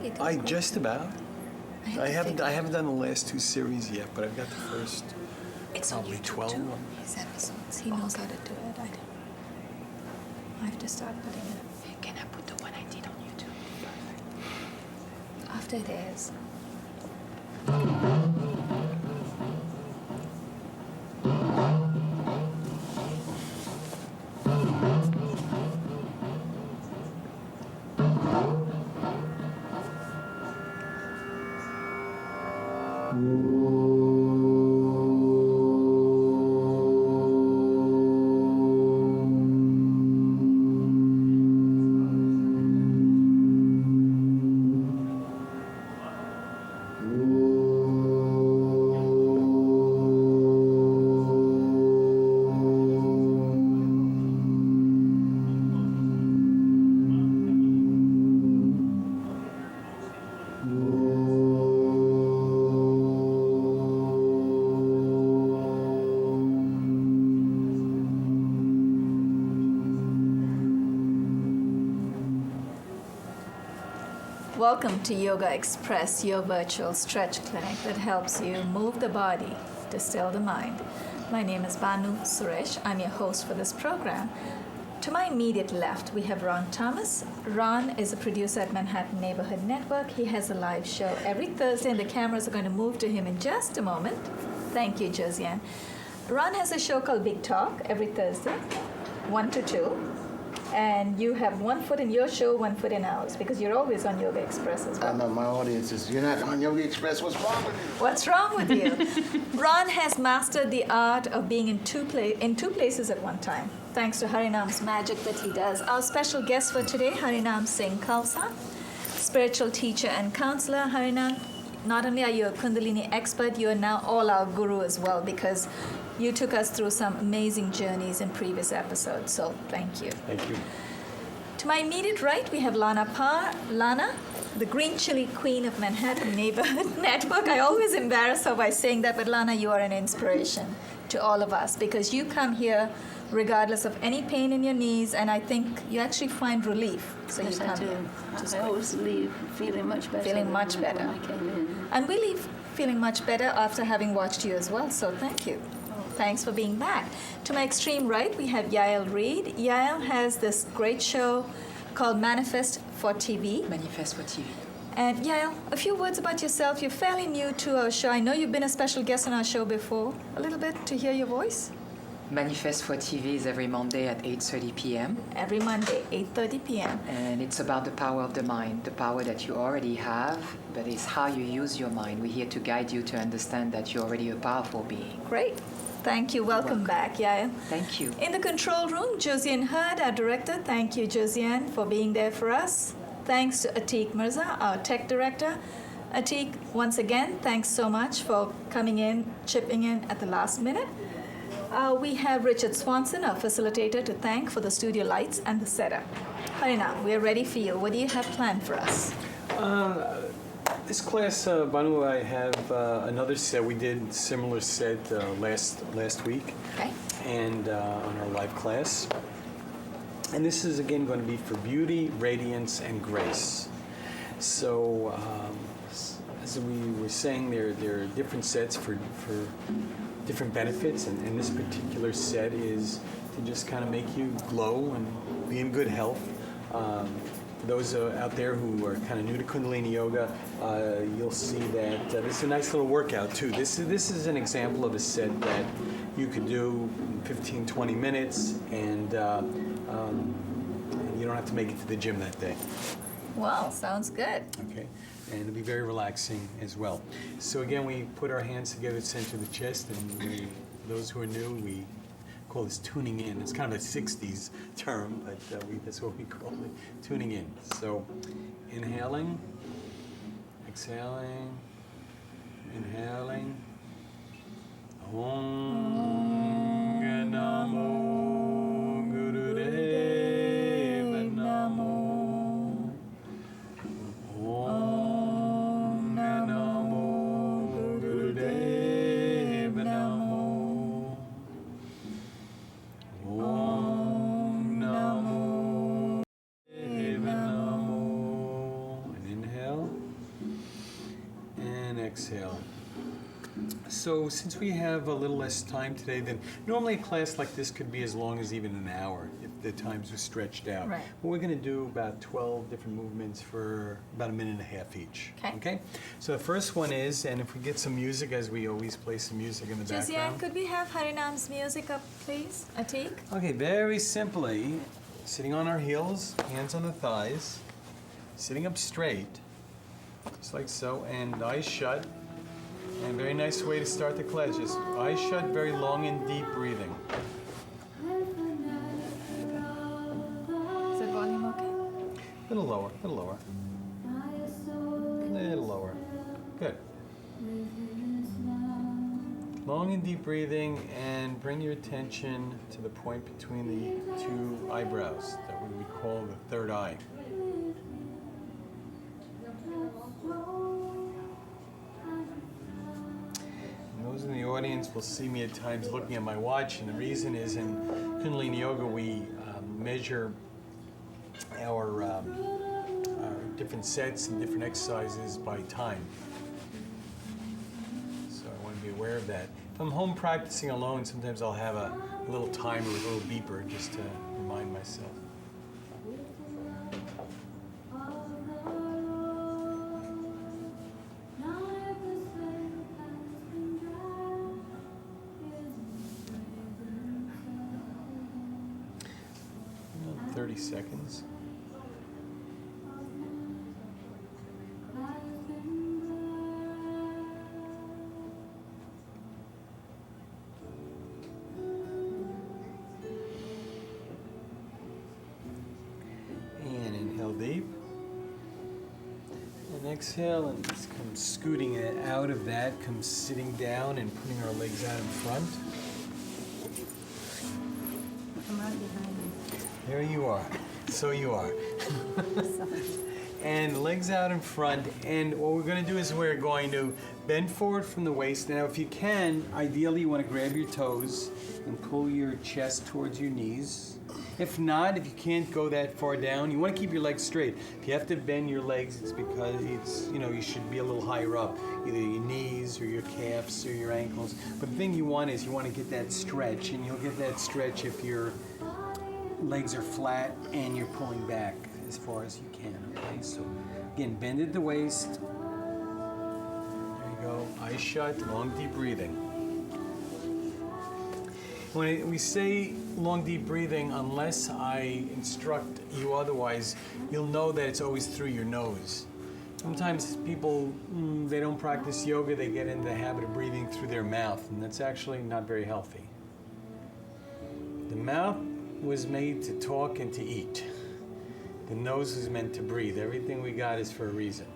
You did I great. just about. had I to haven't figure- I haven't done the last 2 series yet, but I've got the first It's on probably YouTube 12. too, his episodes. He knows how to do it. I have to start putting it. Can I put the one I did on YouTube? After it airs. Welcome to Yoga Express, your virtual stretch clinic that helps you move the body to still the mind. My name is Banu Suresh. I'm your host for this program. To my immediate left, we have Ron Thomas. Ron is a producer at Manhattan Neighborhood Network. He has a live show every Thursday, and the cameras are going to move to him in just a moment. Thank you, Josiane. Ron has a show called Big Talk every Thursday, 1 to 2. And you have one foot in your show, one foot in ours, because you're always on Yoga Express as well. I know my audience is, you're not on Yoga Express, what's wrong with you? What's wrong with you? Ron has mastered the art of being in two places at one time, thanks to Harinam's magic that he does. Our special guest for today, Harinam Singh Khalsa, spiritual teacher and counselor. Harinam, not only are you a Kundalini expert, you are now all our guru as well, because you took us through some amazing journeys in previous episodes, so thank you. Thank you. To my immediate right, we have Lana Parr. Lana, the green chili queen of Manhattan Neighborhood Network. I always embarrass her by saying that, but Lana, you are an inspiration to all of us because you come here regardless of any pain in your knees, and I think you actually find relief. So Yes, you I come do. here. which is I great. always leave feeling much better. Feeling than much when better. I came in. And we leave feeling much better after having watched you as well, so thank you. Thanks for being back. To my extreme right, we have Yael Reed. Yael has this great show called Manifest for TV. Manifest for TV. And Yael, a few words about yourself. You're fairly new to our show. I know you've been a special guest on our show before. A little bit to hear your voice. Manifest for TV is every Monday at 8:30 p.m. Every Monday, 8:30 p.m. And it's about the power of the mind, the power that you already have, but it's how you use your mind. We're here to guide you to understand that you're already a powerful being. Great. Thank you. Welcome back, Yael. Thank you. In the control room, Josiane Hurd, our director. Thank you, Josiane, for being there for us. Thanks to Atik Mirza, our tech director. Atik, once again, thanks so much for coming in, chipping in at the last minute. We have Richard Swanson, our facilitator, to thank for the studio lights and the setup. Harinam, we're ready for you. What do you have planned for us? This class, Banu, I have another set. We did similar set last week, Okay. and on our live class. And this is again going to be for beauty, radiance, and grace. So, as we were saying, there are different sets for different benefits, and this particular set is to just kind of make you glow and be in good health. For those out there who are kind of new to Kundalini Yoga, you'll see that this is a nice little workout too. This is an example of a set that you could do in 15, 20 minutes, and you don't have to make it to the gym that day. Wow, sounds good. Okay, and it'll be very relaxing as well. So again, we put our hands together at the center of the chest, and those who are new, we call this tuning in. It's kind of a 60s term, but that's what we call it, tuning in. So inhaling, exhaling, inhaling. Om Namo Gurudeva Namo. Om Namo Gurudeva Namo. Om Namo Deva Namo. And inhale. exhale. So since we have a little less time today, then normally a class like this could be as long as even an hour if the times are stretched out. Right. But we're going to do about 12 different movements for about a minute and a half each. Okay. So the first one is, and if we get some music, as we always play some music in the Josiane, background. could we have Harinam's music up, please? Atik? Okay, very simply, sitting on our heels, hands on the thighs, sitting up straight, just like so, and eyes shut. And very nice way to start the class, just eyes shut, very long and deep breathing. Is the volume okay? A little lower, a little lower. A little lower. Good. Long and deep breathing, and bring your attention to the point between the two eyebrows, that we would call the third eye. Those in the audience will see me at times looking at my watch, and the reason is in Kundalini Yoga we measure our different sets and different exercises by time. So I want to be aware of that. If I'm home practicing alone, sometimes I'll have a little timer, a little beeper, just to remind myself. About 30 seconds. And inhale deep. And exhale, and just come scooting it out of that, come sitting down and putting our legs out in front. I'm right behind you. There you are. So you are. And legs out in front. And what we're going to do is we're going to bend forward from the waist. Now, if you can, ideally you want to grab your toes and pull your chest towards your knees. If not, if you can't go that far down, you want to keep your legs straight. If you have to bend your legs, it's because you should be a little higher up, either your knees or your calves or your ankles. But the thing you want is you want to get that stretch, and you'll get that stretch if your legs are flat and you're pulling back as far as you can, okay? So again, bend at the waist. There you go, eyes shut, long deep breathing. When we say long deep breathing, unless I instruct you otherwise, you'll know that it's always through your nose. Sometimes people, they don't practice yoga, they get into the habit of breathing through their mouth, and that's actually not very healthy. The mouth was made to talk and to eat. The nose is meant to breathe. Everything we got is for a reason.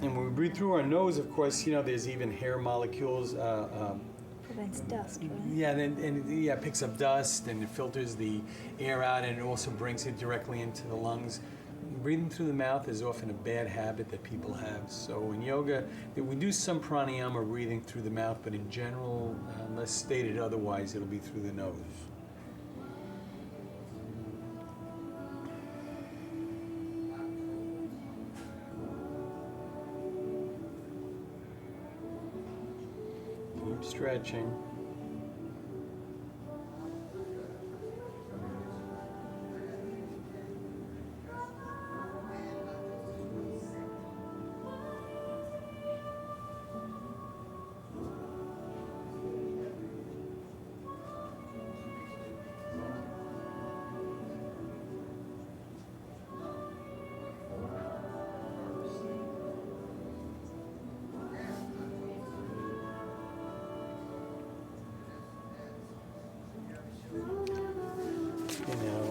And when we breathe through our nose, of course, there's even hair molecules. Prevents dust, right? Yeah, it picks up dust and it filters the air out, and it also brings it directly into the lungs. Breathing through the mouth is often a bad habit that people have. So in yoga, we do some pranayama breathing through the mouth, but in general, unless stated otherwise, it'll be through the nose. Keep stretching.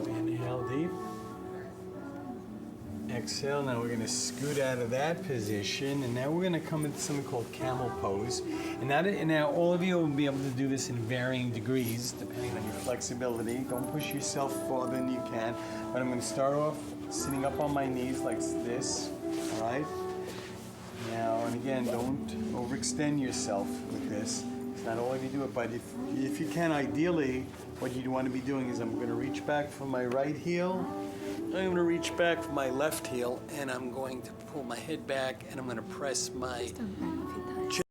Inhale deep. Exhale. Now we're going to scoot out of that position, and now we're going to come into something called camel pose. And now all of you will be able to do this in varying degrees, depending on your flexibility. Don't push yourself farther than you can. But I'm going to start off sitting up on my knees like this. All right. Now, and again, don't overextend yourself with this. It's not all of you do it, but if you can, ideally, what you'd want to be doing is I'm going to reach back from my right heel, I'm going to reach back for my left heel, and I'm going to pull my head back, and I'm going to press my chin.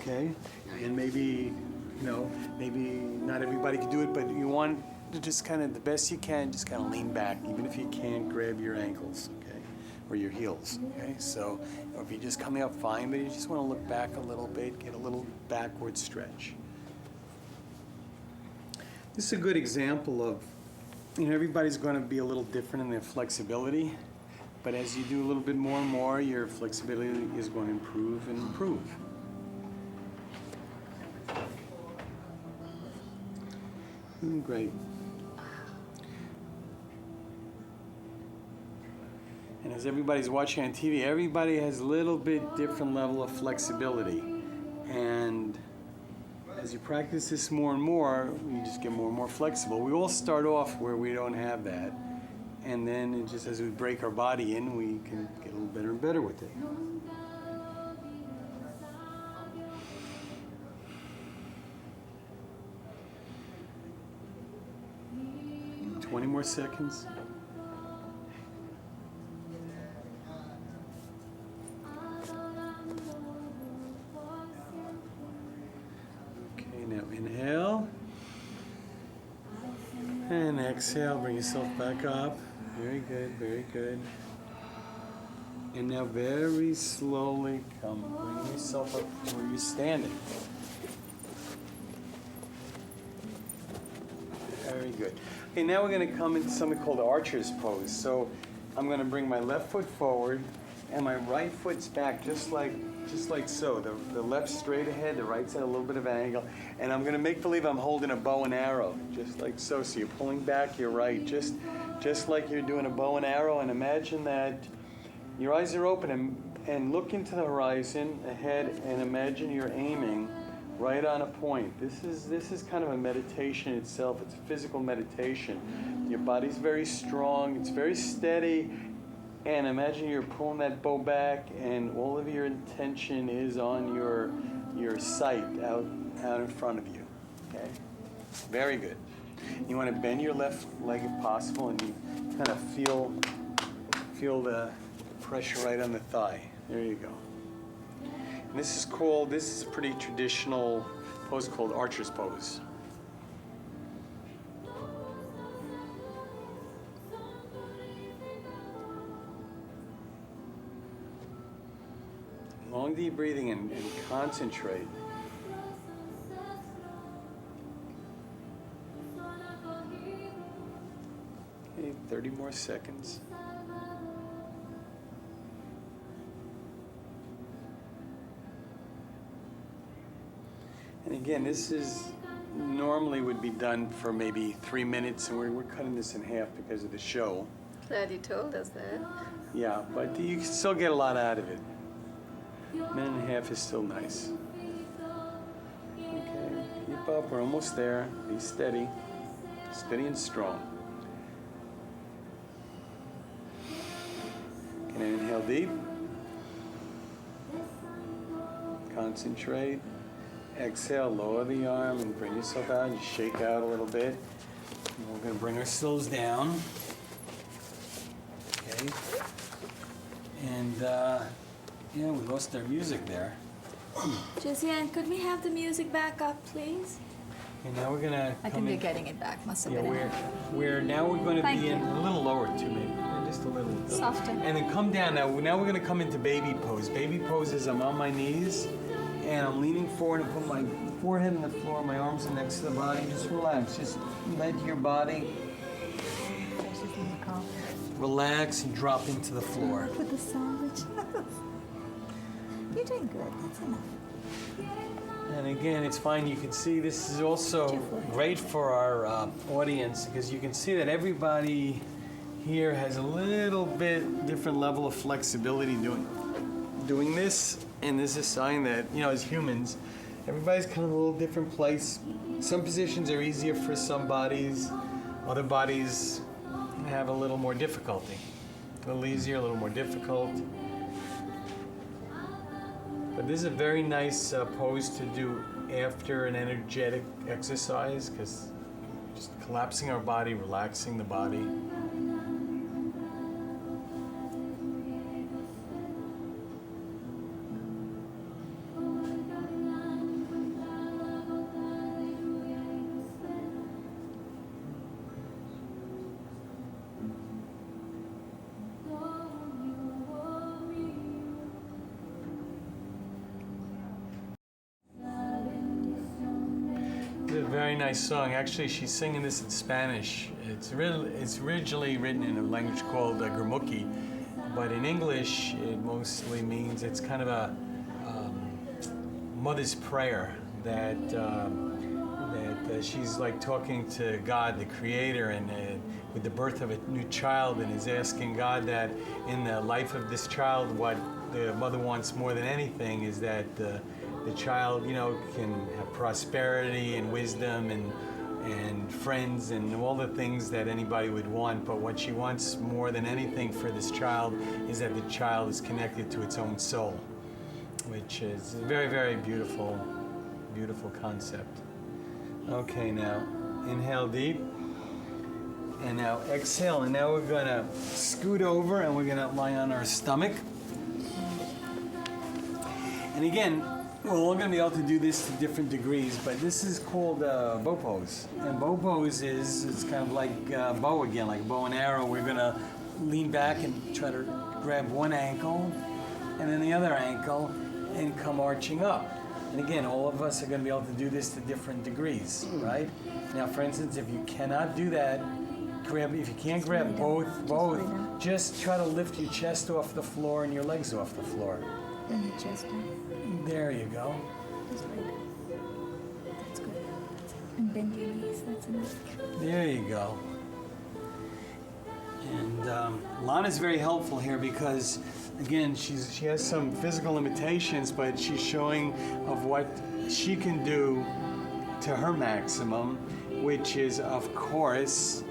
Okay, and maybe, maybe not everybody can do it, but you want to just kind of, the best you can, just kind of lean back, even if you can't grab your ankles, okay, or your heels, okay? So, or if you're just coming up fine, but you just want to look back a little bit, get a little backward stretch. This is a good example of, everybody's going to be a little different in their flexibility, but as you do a little bit more and more, your flexibility is going to improve and improve. Great. And as everybody's watching on TV, everybody has a little bit different level of flexibility. And as you practice this more and more, you just get more and more flexible. We all start off where we don't have that. And then it just as we break our body in, we can get a little better and better with it. 20 more seconds. Okay, now inhale. And exhale, bring yourself back up. Very good, very good. And now very slowly bring yourself up to where you're standing. Very good. Okay, now we're going to come into something called the archer's pose. So I'm going to bring my left foot forward and my right foot's back just like so. The left straight ahead, the right side a little bit of an angle. And I'm going to make believe I'm holding a bow and arrow, just like so. So you're pulling back your right, just like you're doing a bow and arrow. And imagine that your eyes are open and look into the horizon ahead and imagine you're aiming right on a point. This is kind of a meditation itself. It's a physical meditation. Your body's very strong. It's very steady. And imagine you're pulling that bow back, and all of your intention is on your sight out in front of you. Okay. Very good. You want to bend your left leg if possible, and you kind of feel the pressure right on the thigh. There you go. This is a pretty traditional pose called archer's pose. Long deep breathing and concentrate. Okay, 30 more seconds. And again, this is normally would be done for maybe 3 minutes, and we're cutting this in half because of the show. Glad you told us that. Yeah, but you can still get a lot out of it. A minute and a half is still nice. Okay, keep up, we're almost there. Be steady. Steady and strong. Can I inhale deep? Concentrate. Exhale, lower the arm and bring yourself out and shake out a little bit. And we're going to bring ourselves down. Okay. And, yeah, we lost our music there. Josiane, could we have the music back up, please? And now we're going to I think we're getting it back. Must have Yeah, been we're going to Thank be you. in a little lower too, maybe. Just a little. Softer. And then come down. Now we're going to come into baby pose. Baby pose is I'm on my knees. And I'm leaning forward and put my forehead on the floor, my arms are next to the body. Just relax. Just let your body relax and drop into the floor. With the sandwich. You're doing good. That's enough. And again, it's fine. You can see this is also great for our audience because you can see that everybody here has a little bit different level of flexibility doing this. And this is a sign that, as humans, everybody's kind of a little different place. Some positions are easier for some bodies. Other bodies have a little more difficulty. A little easier, a little more difficult. But this is a very nice pose to do after an energetic exercise because just collapsing our body, relaxing the body. very nice song. Actually, she's singing this in Spanish. It's originally written in a language called Gurmukhi, but in English it mostly means it's kind of a mother's prayer that she's like talking to God, the Creator, and with the birth of a new child, and is asking God that in the life of this child, what the mother wants more than anything is that the child, can have prosperity and wisdom and friends and all the things that anybody would want. But what she wants more than anything for this child is that the child is connected to its own soul, which is a very, very beautiful, beautiful concept. Okay, now inhale deep. And now exhale. And now we're going to scoot over and we're going to lie on our stomach. And again, we're all going to be able to do this to different degrees, but this is called bow pose. And bow pose it's kind of like bow again, like bow and arrow. We're going to lean back and try to grab one ankle and then the other ankle and come arching up. And again, all of us are going to be able to do this to different degrees, right? Now, for instance, if you cannot do that, if you can't grab both, just try to lift your chest off the floor and your legs off the floor. Bring your chest down. There you go. Just like that. That's good. And bend your knees. That's enough. There you go. And Lana's very helpful here because, again, she has some physical limitations, but she's showing of what she can do to her maximum, which is, of course,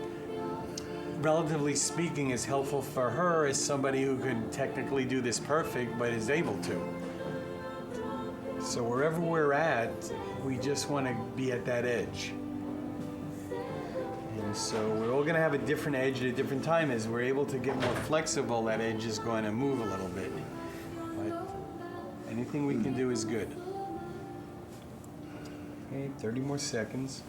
relatively speaking, is helpful for her as somebody who could technically do this perfect, but is able to. So wherever we're at, we just want to be at that edge. And so we're all going to have a different edge at a different time. As we're able to get more flexible, that edge is going to move a little bit. But anything we can do is good. Okay, 30 more seconds.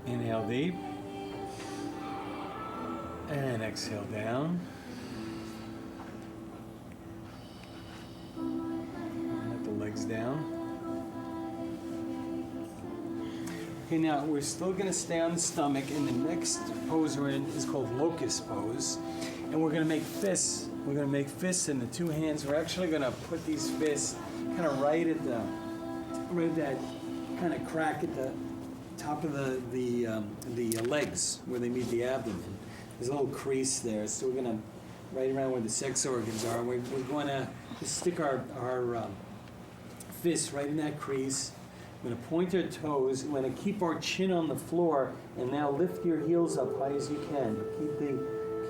Inhale deep. And exhale down. Let the legs down. Okay, now we're still going to stay on the stomach, and the next pose we're in is called locust pose. And we're going to make fists. We're going to make fists in the two hands. We're actually going to put these fists kind of right at that kind of crack at the top of the legs where they meet the abdomen. There's a little crease there, so we're going to right around where the sex organs are. We're going to just stick our fists right in that crease. We're going to point our toes. We're going to keep our chin on the floor, and now lift your heels up high as you can.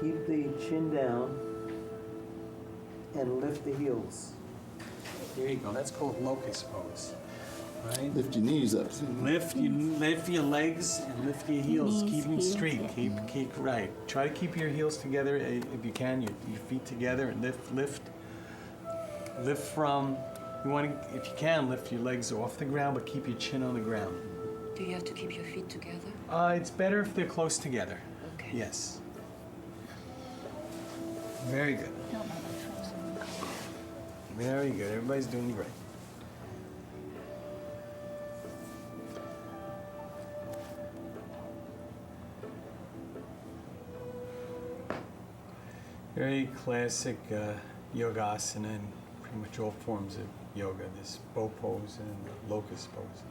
Keep the chin down, and lift the heels. There you go. That's called locust pose. Right? Lift your knees up. Lift your legs and lift your heels. Knees, Keep them heels, straight. yeah. Keep right. Try to keep your heels together if you can. Your feet together and lift from. You want to, if you can, lift your legs off the ground, but keep your chin on the ground. Do you have to keep your feet together? It's better if they're close together. Okay. Yes. Very good. Very good. Everybody's doing great. Very classic yogasana in pretty much all forms of yoga. This bow pose and the locust pose.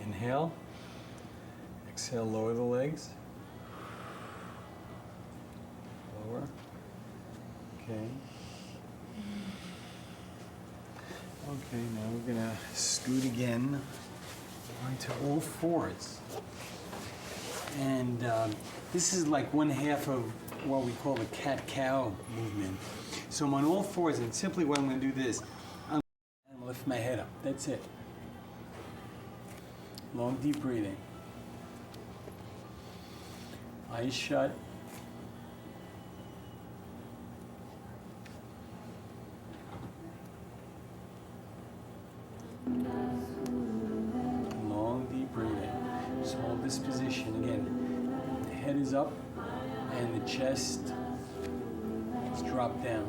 Inhale. Exhale, lower the legs. Lower. Okay. Okay, now we're going to scoot again onto all fours. And this is like one half of what we call the cat-cow movement. So I'm on all fours, and simply what I'm going to do this, I'm going to lift my head up. That's it. Long, deep breathing. Eyes shut. Long, deep breathing. Just hold this position again. The head is up and the chest is dropped down.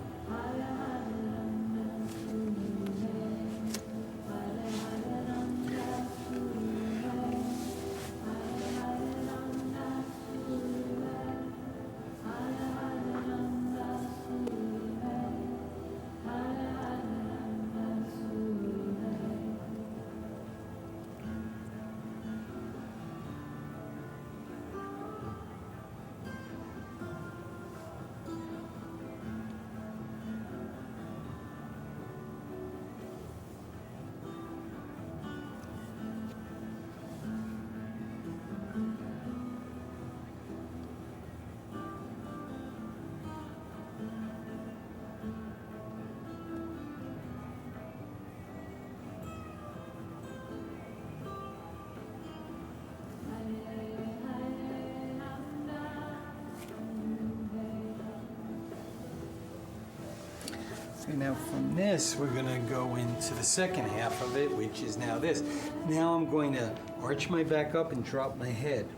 Okay, now from this, we're going to go into the second half of it, which is now this. Now I'm going to arch my back up and drop my head.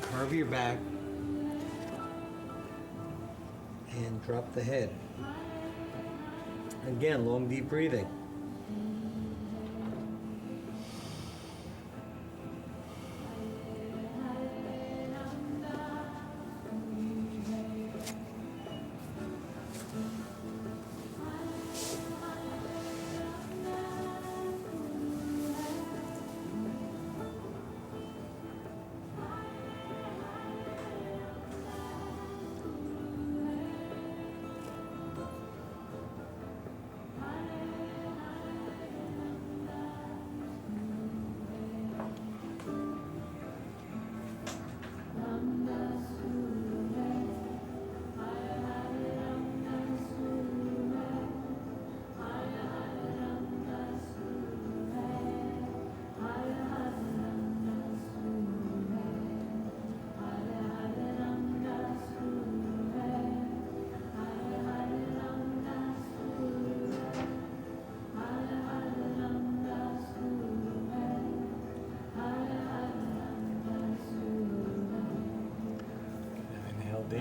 Curve your back and drop the head. Again, long, deep breathing. Deep.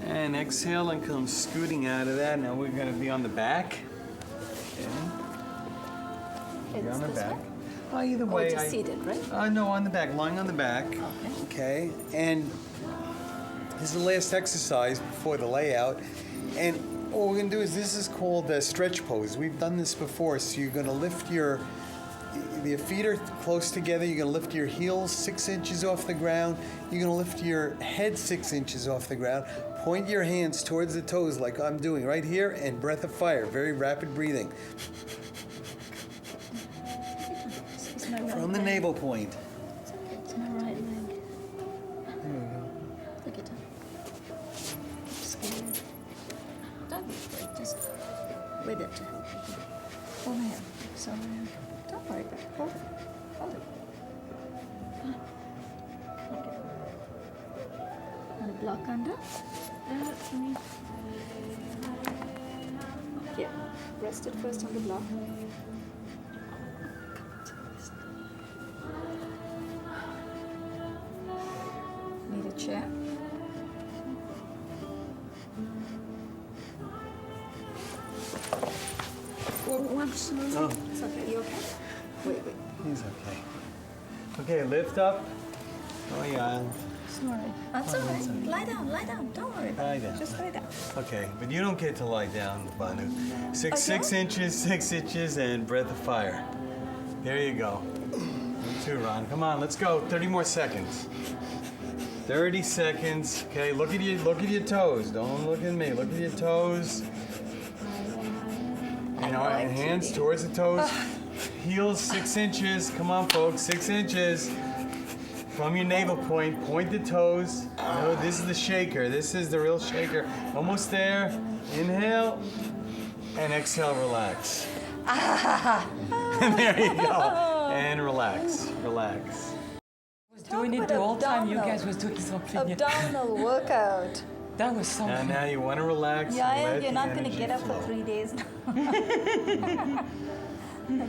And exhale and come scooting out of that. Now we're going to be on the back. Okay. Be on the back. Oh, either way. Just seated, right? No, on the back, lying on the back. Okay. And this is the last exercise before the layout. And what we're going to do is, this is called the stretch pose. We've done this before. So you're going to lift your feet are close together. You're going to lift your heels 6 inches off the ground. You're going to lift your head 6 inches off the ground. Point your hands towards the toes like I'm doing right here, and breath of fire. Very rapid breathing. From the navel point. It's my right leg. There we go. Look at that. I'm scared. Don't be afraid. Just with it. Hold my hand. So, don't worry about it. Hold it. Hold it. Okay. Want to block under? For me. Yeah. Rest it first on the block. Need a chair? Once. Oh, It's okay. You okay? Wait. he's okay. Okay, lift up. Oh, yeah. Sorry. That's all right. Lie down. Don't worry about Lie it. down. Just lie down. Okay, but you don't get to lie down, Banu. Okay. 6 inches, and breath of fire. There you go. You too, Ron. Come on, let's go. 30 more seconds. 30 seconds. Okay, look at your toes. Don't look at me. Look at your toes. You know, hands towards the toes. Heels 6 inches. Come on, folks. 6 inches. From your navel point, point the toes. No, this is the shaker. This is the real shaker. Almost there. Inhale. And exhale, relax. And there you go. And relax. Relax. was Talk doing it about the whole time you abdominal. guys was doing something. Abdominal workout. That was And something. now you want to relax. Yeah, and let you're the not going to energy get up flow. for 3 days now.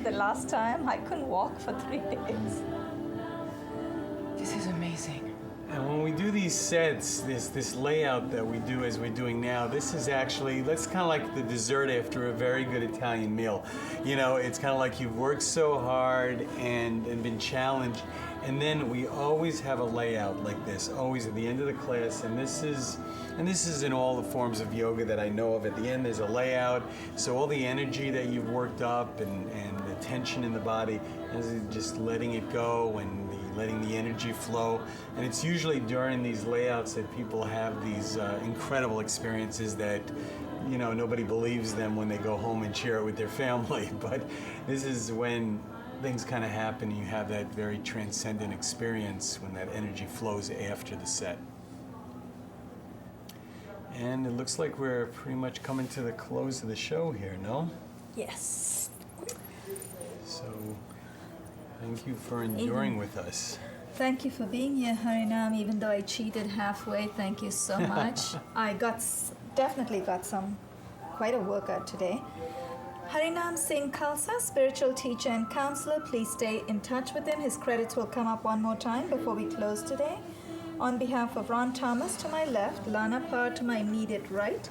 The last time I couldn't walk for 3 days. This is amazing. And when we do these sets, this layout that we do as we're doing now, this is actually, that's kind of like the dessert after a very good Italian meal. You know, it's kind of like you've worked so hard and been challenged, and then we always have a layout like this, always at the end of the class, and this is in all the forms of yoga that I know of. At the end, there's a layout, so all the energy that you've worked up and the tension in the body, is just letting it go and letting the energy flow. And it's usually during these layouts that people have these incredible experiences that, you know, nobody believes them when they go home and share it with their family. But this is when things kind of happen. You have that very transcendent experience when that energy flows after the set. And it looks like we're pretty much coming to the close of the show here, no? Yes. So thank you for enduring with us. Thank you for being here, Harinam. Even though I cheated halfway, thank you so much. I definitely got quite a workout today. Harinam Singh Khalsa, spiritual teacher and counselor. Please stay in touch with him. His credits will come up one more time before we close today. On behalf of Ron Thomas to my left, Lana Parr to my immediate right,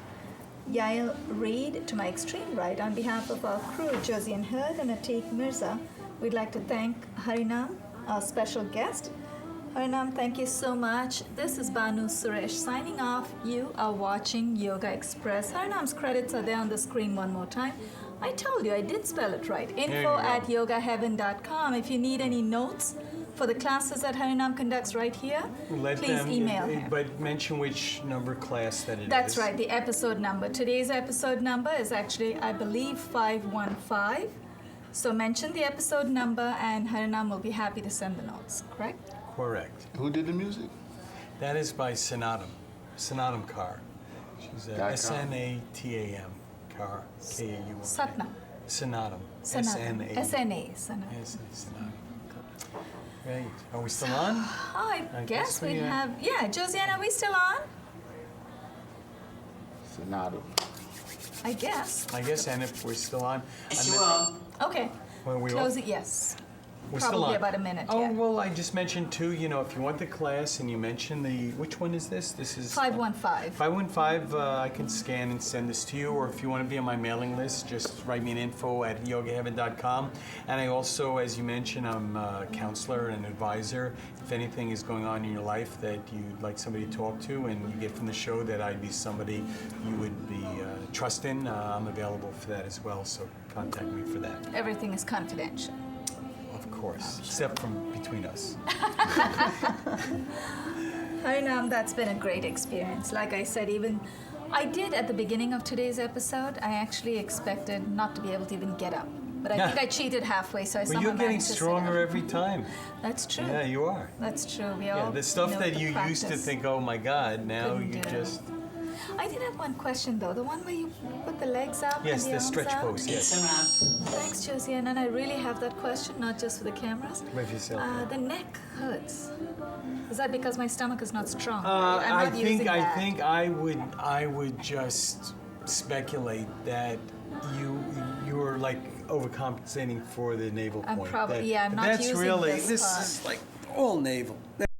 Yael Reid to my extreme right, on behalf of our crew, Josian Hurd and Atiq Mirza, we'd like to thank Harinam, our special guest. Harinam, thank you so much. This is Banu Suresh signing off. You are watching Yoga Express. Harinam's credits are there on the screen one more time. I told you, I did spell it right. you info@yogaheaven.com. If you need any notes for the classes that Harinam conducts right here, please email him. But mention which number class that it is. That's right, the episode number. Today's episode number is actually, I believe, 515. So mention the episode number and Harinam will be happy to send the notes, correct? Correct. Who did the music? That is by Sanatam. Sanatam Kaur. She's a .com. S-N-A-T-A-M. Kaur. K-A-U-R. Satnam. Sanatam. Sanathan. S-N-A. Sanathan. Yes, Sanatam. Great. Are we still on? I I guess guess we, we uh, have, yeah, Josiane, are we still on? Sonata. I guess. I guess, and if we're still on. Yes, you are. Okay. Well, we Close all- it, yes. We're still Probably on. about a minute, Oh, yeah. well, I just mentioned too, you know, if you want the class and you mention which one is this? This is 515. 515, I can scan and send this to you, or if you want to be on my mailing list, just write me an info@yogaheaven.com. And I also, as you mentioned, I'm a counselor and advisor. If anything is going on in your life that you'd like somebody to talk to and you get from the show that I'd be somebody you would be trusting, I'm available for that as well, so contact me for that, Everything is confidential. of course, except from between us. Harinam, that's been a great experience. Like I said, I did at the beginning of today's episode, I actually expected not to be able to even get up. But I think I cheated halfway, so I Well, somehow you're getting managed to sit stronger up. every time. That's true. Yeah, you are. That's true. We all Yeah, the stuff know that the you used to practice. think, oh my God, now Couldn't you do. just. I did have one question though. The one where you put the legs out Yes, and the the arms stretch out. pose, It's a yes. wrap. Thanks, Josiane. And I really have that question, not just for the cameras. With yourself. The neck hurts. Is that because my stomach is not strong? I I'm not think using that. I would just speculate that you were like overcompensating for the navel I'm point. probably- That- yeah, I'm not that's using really this part. is like all navel.